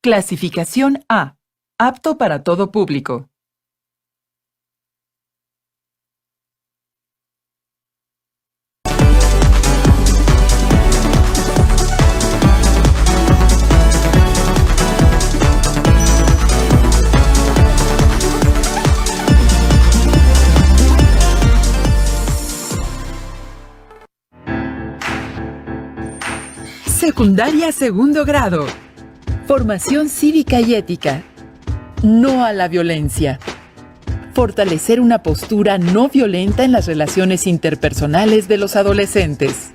Clasificación A. Apto para todo público. Secundaria segundo grado. Formación cívica y ética. No a la violencia. Fortalecer una postura no violenta en las relaciones interpersonales de los adolescentes.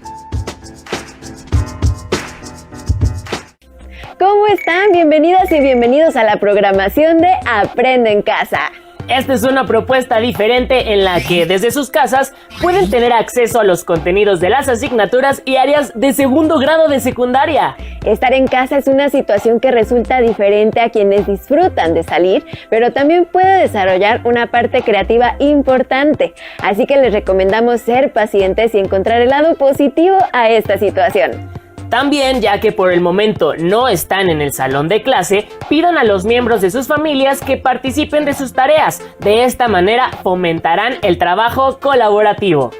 ¿Cómo están? Bienvenidas y bienvenidos a la programación de Aprende en Casa. Esta es una propuesta diferente en la que desde sus casas pueden tener acceso a los contenidos de las asignaturas y áreas de segundo grado de secundaria. Estar en casa es una situación que resulta diferente a quienes disfrutan de salir, pero también puede desarrollar una parte creativa importante. Así que les recomendamos ser pacientes y encontrar el lado positivo a esta situación. También, ya que por el momento no están en el salón de clase, pidan a los miembros de sus familias que participen de sus tareas. De esta manera fomentarán el trabajo colaborativo.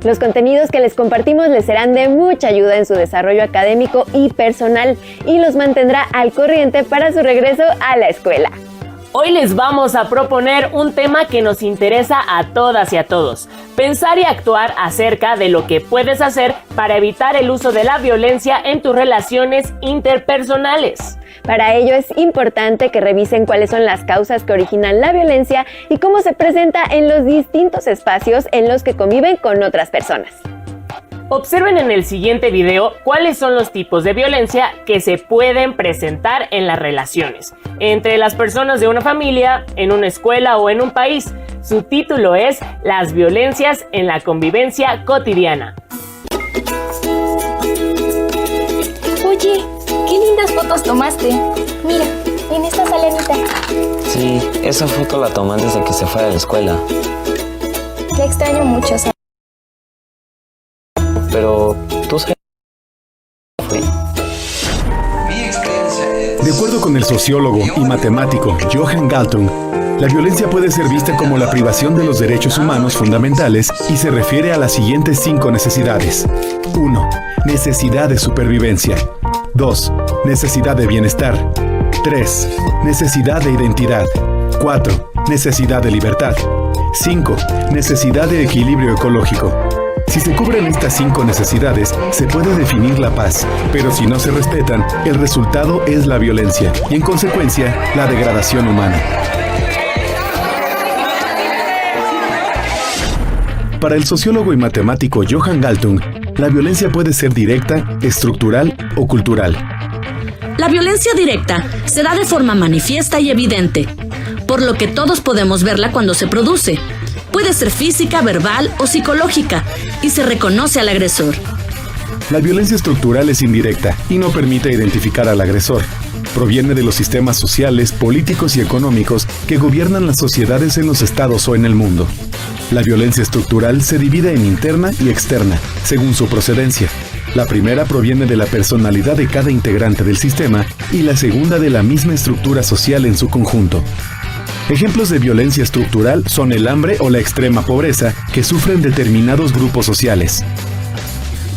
Los contenidos que les compartimos les serán de mucha ayuda en su desarrollo académico y personal y los mantendrá al corriente para su regreso a la escuela. Hoy les vamos a proponer un tema que nos interesa a todas y a todos. Pensar y actuar acerca de lo que puedes hacer para evitar el uso de la violencia en tus relaciones interpersonales. Para ello es importante que revisen cuáles son las causas que originan la violencia y cómo se presenta en los distintos espacios en los que conviven con otras personas. Observen en el siguiente video cuáles son los tipos de violencia que se pueden presentar en las relaciones entre las personas de una familia, en una escuela o en un país. Su título es Las violencias en la convivencia cotidiana. Oye, qué lindas fotos tomaste. Mira, en esta salanita. Sí, esa foto la tomé antes de que se fuera de la escuela. Te extraño mucho, ¿sabes? Pero, ¿tú sabes qué fue? De acuerdo con el sociólogo y matemático Johan Galtung, la violencia puede ser vista como la privación de los derechos humanos fundamentales y se refiere a las siguientes 5 necesidades. 1. Necesidad de supervivencia. 2. Necesidad de bienestar. 3. Necesidad de identidad. 4. Necesidad de libertad. 5. Necesidad de equilibrio ecológico. Si se cubren estas 5 necesidades, se puede definir la paz, pero si no se respetan, el resultado es la violencia y, en consecuencia, la degradación humana. Para el sociólogo y matemático Johan Galtung, la violencia puede ser directa, estructural o cultural. La violencia directa se da de forma manifiesta y evidente, por lo que todos podemos verla cuando se produce. Puede ser física, verbal o psicológica, y se reconoce al agresor. La violencia estructural es indirecta y no permite identificar al agresor. Proviene de los sistemas sociales, políticos y económicos que gobiernan las sociedades en los estados o en el mundo. La violencia estructural se divide en interna y externa, según su procedencia. La primera proviene de la personalidad de cada integrante del sistema y la segunda de la misma estructura social en su conjunto. Ejemplos de violencia estructural son el hambre o la extrema pobreza que sufren determinados grupos sociales.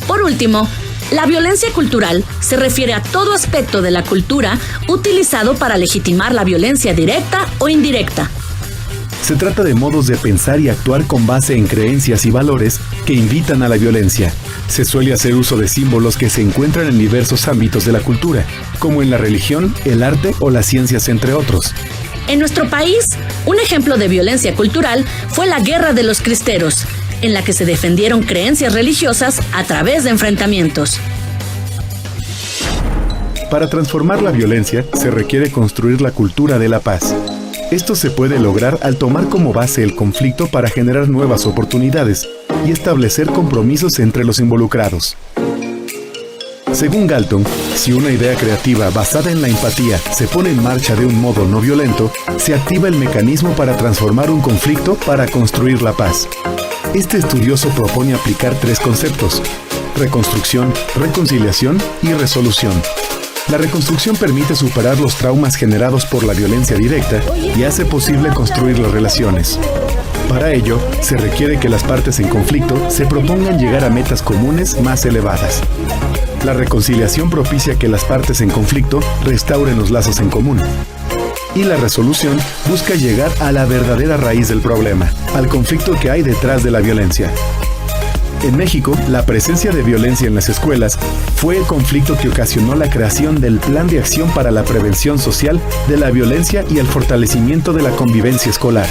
Por último, la violencia cultural se refiere a todo aspecto de la cultura utilizado para legitimar la violencia directa o indirecta. Se trata de modos de pensar y actuar con base en creencias y valores que invitan a la violencia. Se suele hacer uso de símbolos que se encuentran en diversos ámbitos de la cultura, como en la religión, el arte o las ciencias, entre otros. En nuestro país, un ejemplo de violencia cultural fue la Guerra de los Cristeros, en la que se defendieron creencias religiosas a través de enfrentamientos. Para transformar la violencia, se requiere construir la cultura de la paz. Esto se puede lograr al tomar como base el conflicto para generar nuevas oportunidades y establecer compromisos entre los involucrados. Según Galtung, si una idea creativa basada en la empatía se pone en marcha de un modo no violento, se activa el mecanismo para transformar un conflicto para construir la paz. Este estudioso propone aplicar 3 conceptos: reconstrucción, reconciliación y resolución. La reconstrucción permite superar los traumas generados por la violencia directa y hace posible construir las relaciones. Para ello, se requiere que las partes en conflicto se propongan llegar a metas comunes más elevadas. La reconciliación propicia que las partes en conflicto restauren los lazos en común. Y la resolución busca llegar a la verdadera raíz del problema, al conflicto que hay detrás de la violencia. En México, la presencia de violencia en las escuelas fue el conflicto que ocasionó la creación del Plan de Acción para la Prevención Social de la Violencia y el Fortalecimiento de la Convivencia Escolar.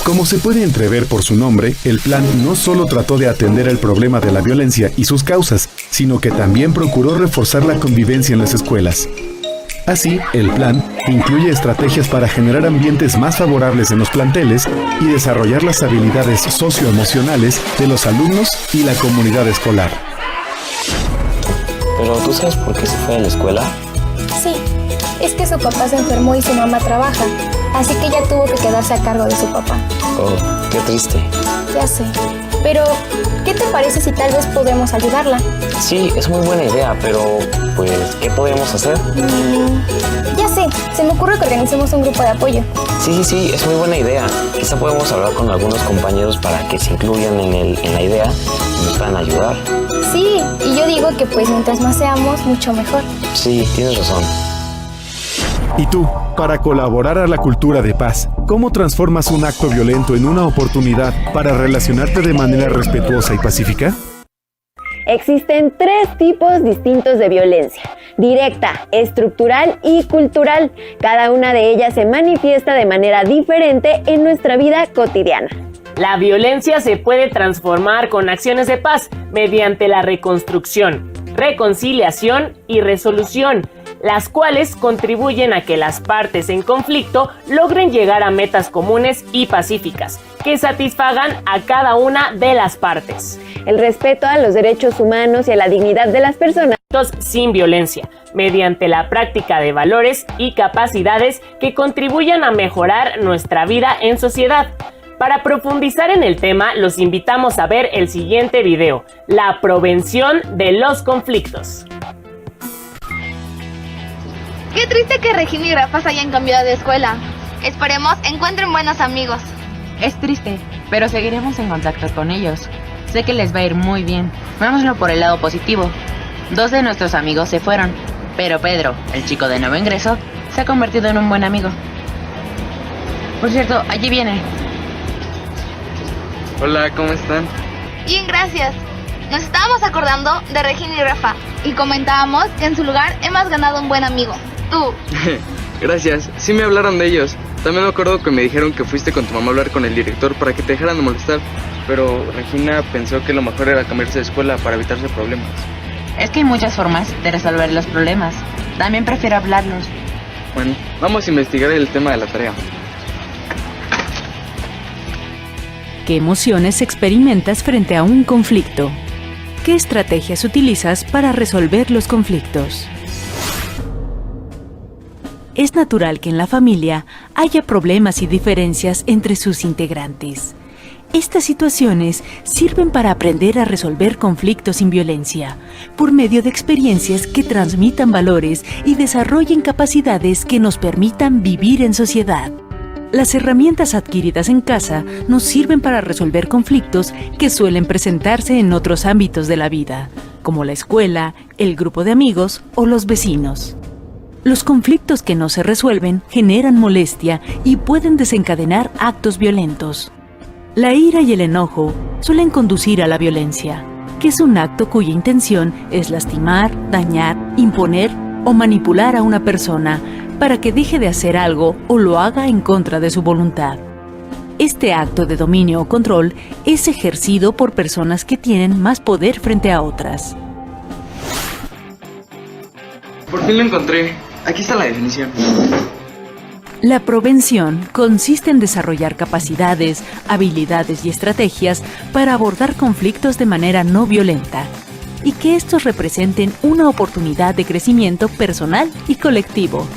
Como se puede entrever por su nombre, el plan no solo trató de atender el problema de la violencia y sus causas, sino que también procuró reforzar la convivencia en las escuelas. Así, el plan incluye estrategias para generar ambientes más favorables en los planteles y desarrollar las habilidades socioemocionales de los alumnos y la comunidad escolar. Pero ¿tú sabes por qué se fue a la escuela? Sí, es que su papá se enfermó y su mamá trabaja, así que ella tuvo que quedarse a cargo de su papá. Oh, qué triste. Ya sé, pero ¿qué te parece si tal vez podemos ayudarla? Sí, es muy buena idea, pero pues, ¿qué podemos hacer? Ya sé, se me ocurre que organicemos un grupo de apoyo. Sí, es muy buena idea. Quizá podemos hablar con algunos compañeros para que se incluyan en la idea y nos puedan ayudar. Sí, y yo digo que pues mientras más seamos, mucho mejor. Sí, tienes razón. ¿Y tú, para colaborar a la cultura de paz, cómo transformas un acto violento en una oportunidad para relacionarte de manera respetuosa y pacífica? Existen 3 tipos distintos de violencia: directa, estructural y cultural. Cada una de ellas se manifiesta de manera diferente en nuestra vida cotidiana. La violencia se puede transformar con acciones de paz mediante la reconstrucción, reconciliación y resolución, las cuales contribuyen a que las partes en conflicto logren llegar a metas comunes y pacíficas, que satisfagan a cada una de las partes. El respeto a los derechos humanos y a la dignidad de las personas. Sin violencia, mediante la práctica de valores y capacidades que contribuyan a mejorar nuestra vida en sociedad. Para profundizar en el tema, los invitamos a ver el siguiente video, la prevención de los conflictos. Qué triste que Regina y Rafa se hayan cambiado de escuela. Esperemos encuentren buenos amigos. Es triste, pero seguiremos en contacto con ellos. Sé que les va a ir muy bien. Veámoslo por el lado positivo. 2 de nuestros amigos se fueron, pero Pedro, el chico de nuevo ingreso, se ha convertido en un buen amigo. Por cierto, allí viene. Hola, ¿cómo están? Bien, gracias. Nos estábamos acordando de Regina y Rafa y comentábamos que en su lugar hemos ganado un buen amigo. Tú. Gracias, sí me hablaron de ellos. También me acuerdo que me dijeron que fuiste con tu mamá a hablar con el director para que te dejaran de molestar. Pero Regina pensó que lo mejor era cambiarse de escuela para evitarse problemas. Es que hay muchas formas de resolver los problemas. También prefiero hablarlos. Bueno, vamos a investigar el tema de la tarea. ¿Qué emociones experimentas frente a un conflicto? ¿Qué estrategias utilizas para resolver los conflictos? Es natural que en la familia haya problemas y diferencias entre sus integrantes. Estas situaciones sirven para aprender a resolver conflictos sin violencia, por medio de experiencias que transmitan valores y desarrollen capacidades que nos permitan vivir en sociedad. Las herramientas adquiridas en casa nos sirven para resolver conflictos que suelen presentarse en otros ámbitos de la vida, como la escuela, el grupo de amigos o los vecinos. Los conflictos que no se resuelven generan molestia y pueden desencadenar actos violentos. La ira y el enojo suelen conducir a la violencia, que es un acto cuya intención es lastimar, dañar, imponer o manipular a una persona para que deje de hacer algo o lo haga en contra de su voluntad. Este acto de dominio o control es ejercido por personas que tienen más poder frente a otras. Por fin lo encontré. Aquí está la definición. La prevención consiste en desarrollar capacidades, habilidades y estrategias para abordar conflictos de manera no violenta y que estos representen una oportunidad de crecimiento personal y colectivo.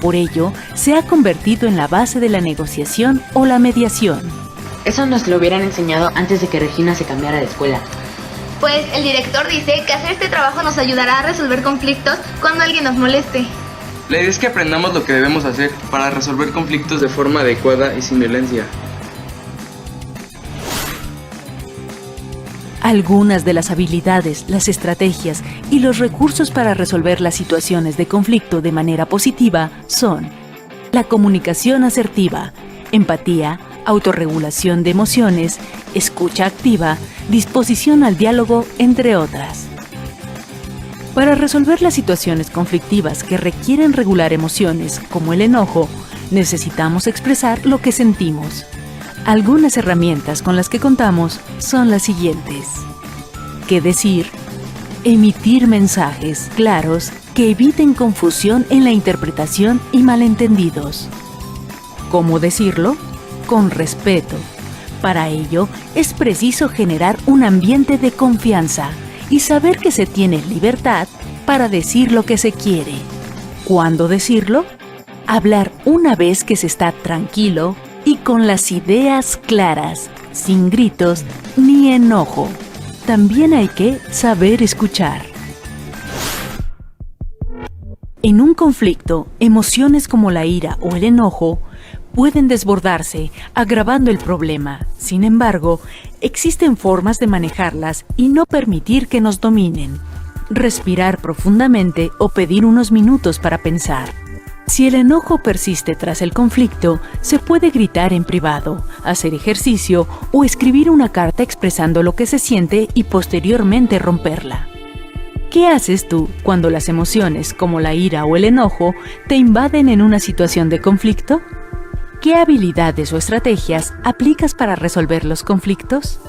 Por ello, se ha convertido en la base de la negociación o la mediación. Eso nos lo hubieran enseñado antes de que Regina se cambiara de escuela. Pues el director dice que hacer este trabajo nos ayudará a resolver conflictos cuando alguien nos moleste. La idea es que aprendamos lo que debemos hacer para resolver conflictos de forma adecuada y sin violencia. Algunas de las habilidades, las estrategias y los recursos para resolver las situaciones de conflicto de manera positiva son la comunicación asertiva, empatía, autorregulación de emociones, escucha activa, disposición al diálogo, entre otras. Para resolver las situaciones conflictivas que requieren regular emociones, como el enojo, necesitamos expresar lo que sentimos. Algunas herramientas con las que contamos son las siguientes. ¿Qué decir? Emitir mensajes claros que eviten confusión en la interpretación y malentendidos. ¿Cómo decirlo? Con respeto. Para ello, es preciso generar un ambiente de confianza y saber que se tiene libertad para decir lo que se quiere. ¿Cuándo decirlo? Hablar una vez que se está tranquilo y con las ideas claras, sin gritos ni enojo. También hay que saber escuchar. En un conflicto, emociones como la ira o el enojo pueden desbordarse, agravando el problema. Sin embargo, existen formas de manejarlas y no permitir que nos dominen. Respirar profundamente o pedir unos minutos para pensar. Si el enojo persiste tras el conflicto, se puede gritar en privado, hacer ejercicio o escribir una carta expresando lo que se siente y posteriormente romperla. ¿Qué haces tú cuando las emociones, como la ira o el enojo, te invaden en una situación de conflicto? ¿Qué habilidades o estrategias aplicas para resolver los conflictos?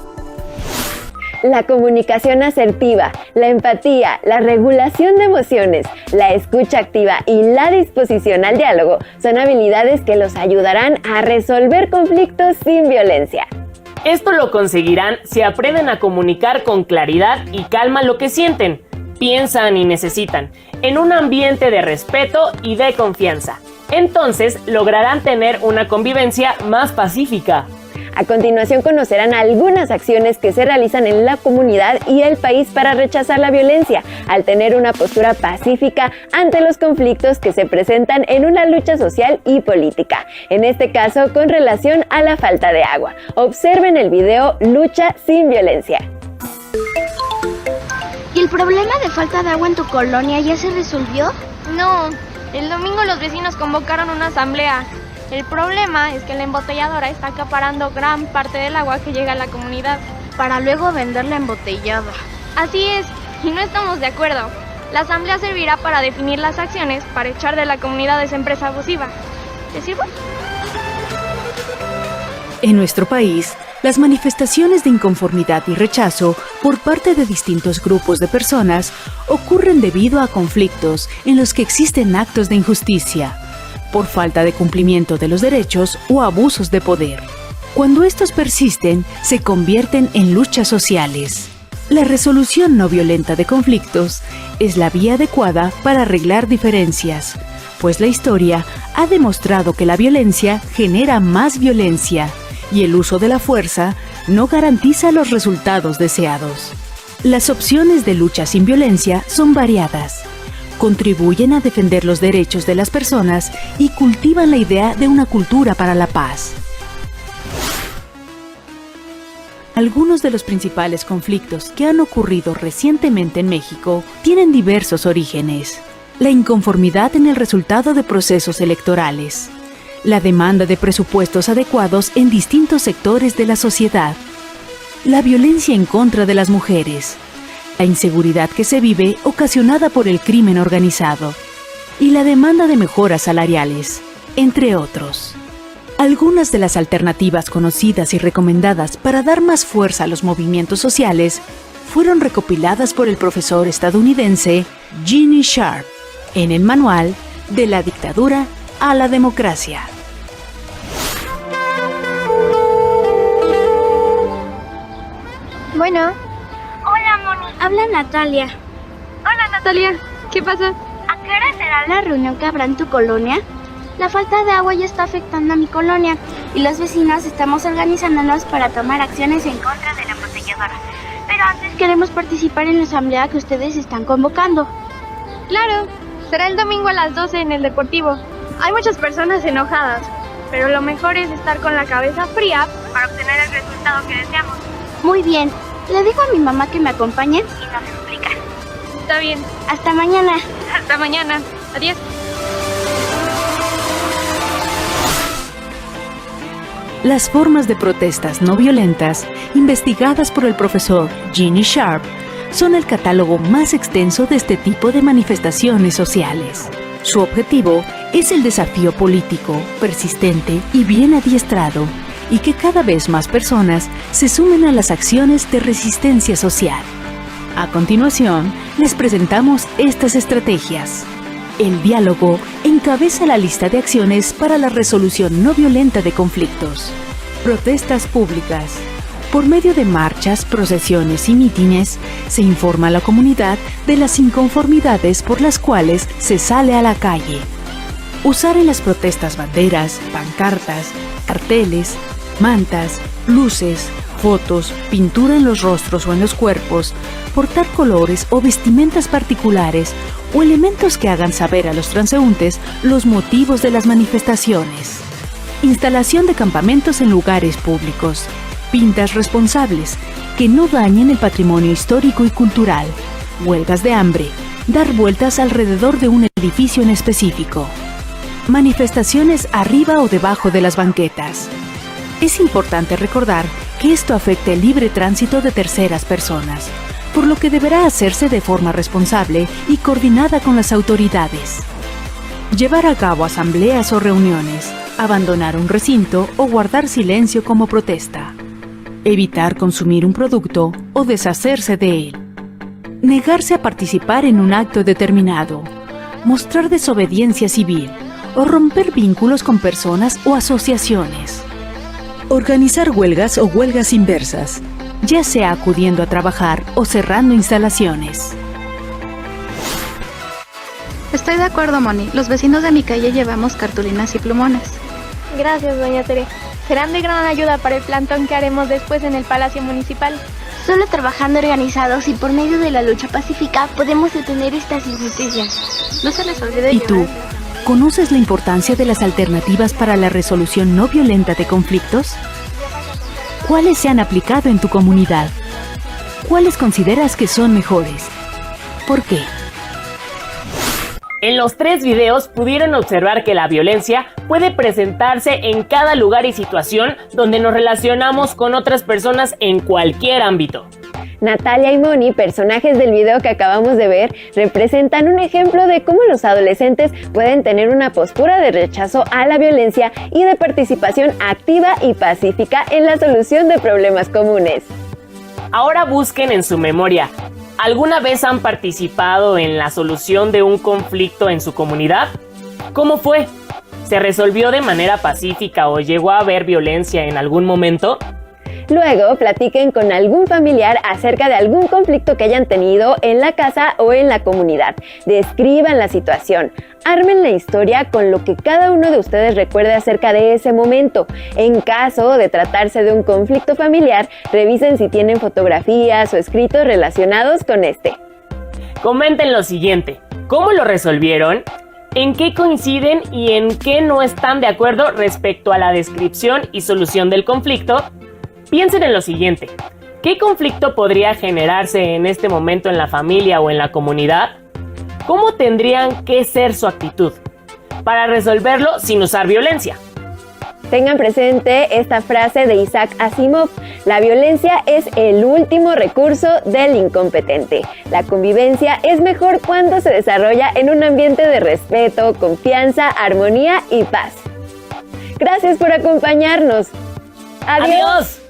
La comunicación asertiva, la empatía, la regulación de emociones, la escucha activa y la disposición al diálogo son habilidades que los ayudarán a resolver conflictos sin violencia. Esto lo conseguirán si aprenden a comunicar con claridad y calma lo que sienten, piensan y necesitan, en un ambiente de respeto y de confianza. Entonces lograrán tener una convivencia más pacífica. A continuación conocerán algunas acciones que se realizan en la comunidad y el país para rechazar la violencia, al tener una postura pacífica ante los conflictos que se presentan en una lucha social y política, en este caso con relación a la falta de agua. Observen el video Lucha sin Violencia. ¿Y el problema de falta de agua en tu colonia ya se resolvió? No, el domingo los vecinos convocaron una asamblea. El problema es que la embotelladora está acaparando gran parte del agua que llega a la comunidad para luego venderla embotellada. Así es, y no estamos de acuerdo. La asamblea servirá para definir las acciones para echar de la comunidad esa empresa abusiva. ¿Te sirvo? En nuestro país, las manifestaciones de inconformidad y rechazo por parte de distintos grupos de personas ocurren debido a conflictos en los que existen actos de injusticia, por falta de cumplimiento de los derechos o abusos de poder. Cuando estos persisten, se convierten en luchas sociales. La resolución no violenta de conflictos es la vía adecuada para arreglar diferencias, pues la historia ha demostrado que la violencia genera más violencia y el uso de la fuerza no garantiza los resultados deseados. Las opciones de lucha sin violencia son variadas. Contribuyen a defender los derechos de las personas y cultivan la idea de una cultura para la paz. Algunos de los principales conflictos que han ocurrido recientemente en México tienen diversos orígenes. La inconformidad en el resultado de procesos electorales, la demanda de presupuestos adecuados en distintos sectores de la sociedad, la violencia en contra de las mujeres, la inseguridad que se vive ocasionada por el crimen organizado y la demanda de mejoras salariales, entre otros. Algunas de las alternativas conocidas y recomendadas para dar más fuerza a los movimientos sociales fueron recopiladas por el profesor estadounidense Ginny Sharp en el manual De la dictadura a la democracia. Bueno. Hola, Moni. Habla Natalia. Hola, Natalia. ¿Qué pasa? ¿A qué hora será la reunión que habrá en tu colonia? La falta de agua ya está afectando a mi colonia y los vecinos estamos organizándonos para tomar acciones en contra de la embotelladora. Pero antes queremos participar en la asamblea que ustedes están convocando. Claro, será el domingo a las 12 en el Deportivo. Hay muchas personas enojadas, pero lo mejor es estar con la cabeza fría para obtener el resultado que deseamos. Muy bien, le digo a mi mamá que me acompañen y nos explican. Está bien. Hasta mañana. Hasta mañana. Adiós. Las formas de protestas no violentas, investigadas por el profesor Ginny Sharp, son el catálogo más extenso de este tipo de manifestaciones sociales. Su objetivo es el desafío político, persistente y bien adiestrado, y que cada vez más personas se sumen a las acciones de resistencia social. A continuación, les presentamos estas estrategias. El diálogo encabeza la lista de acciones para la resolución no violenta de conflictos. Protestas públicas. Por medio de marchas, procesiones y mítines, se informa a la comunidad de las inconformidades por las cuales se sale a la calle. Usar en las protestas banderas, pancartas, carteles, mantas, luces, fotos, pintura en los rostros o en los cuerpos, portar colores o vestimentas particulares o elementos que hagan saber a los transeúntes los motivos de las manifestaciones. Instalación de campamentos en lugares públicos. Pintas responsables, que no dañen el patrimonio histórico y cultural. Huelgas de hambre. Dar vueltas alrededor de un edificio en específico. Manifestaciones arriba o debajo de las banquetas. Es importante recordar que esto afecta el libre tránsito de terceras personas, por lo que deberá hacerse de forma responsable y coordinada con las autoridades. Llevar a cabo asambleas o reuniones, abandonar un recinto o guardar silencio como protesta. Evitar consumir un producto o deshacerse de él. Negarse a participar en un acto determinado. Mostrar desobediencia civil o romper vínculos con personas o asociaciones. Organizar huelgas o huelgas inversas, ya sea acudiendo a trabajar o cerrando instalaciones. Estoy de acuerdo, Moni. Los vecinos de mi calle llevamos cartulinas y plumones. Gracias, doña Tere. Serán de gran ayuda para el plantón que haremos después en el Palacio Municipal. Solo trabajando organizados y por medio de la lucha pacífica podemos detener estas injusticias. No se les olvide. ¿Y tú? ¿Conoces la importancia de las alternativas para la resolución no violenta de conflictos? ¿Cuáles se han aplicado en tu comunidad? ¿Cuáles consideras que son mejores? ¿Por qué? En los 3 videos pudieron observar que la violencia puede presentarse en cada lugar y situación donde nos relacionamos con otras personas en cualquier ámbito. Natalia y Moni, personajes del video que acabamos de ver, representan un ejemplo de cómo los adolescentes pueden tener una postura de rechazo a la violencia y de participación activa y pacífica en la solución de problemas comunes. Ahora busquen en su memoria, ¿alguna vez han participado en la solución de un conflicto en su comunidad? ¿Cómo fue? ¿Se resolvió de manera pacífica o llegó a haber violencia en algún momento? Luego, platiquen con algún familiar acerca de algún conflicto que hayan tenido en la casa o en la comunidad. Describan la situación. Armen la historia con lo que cada uno de ustedes recuerde acerca de ese momento. En caso de tratarse de un conflicto familiar, revisen si tienen fotografías o escritos relacionados con este. Comenten lo siguiente: ¿cómo lo resolvieron? ¿En qué coinciden y en qué no están de acuerdo respecto a la descripción y solución del conflicto? Piensen en lo siguiente: ¿qué conflicto podría generarse en este momento en la familia o en la comunidad? ¿Cómo tendrían que ser su actitud para resolverlo sin usar violencia? Tengan presente esta frase de Isaac Asimov: la violencia es el último recurso del incompetente. La convivencia es mejor cuando se desarrolla en un ambiente de respeto, confianza, armonía y paz. Gracias por acompañarnos. ¡Adiós!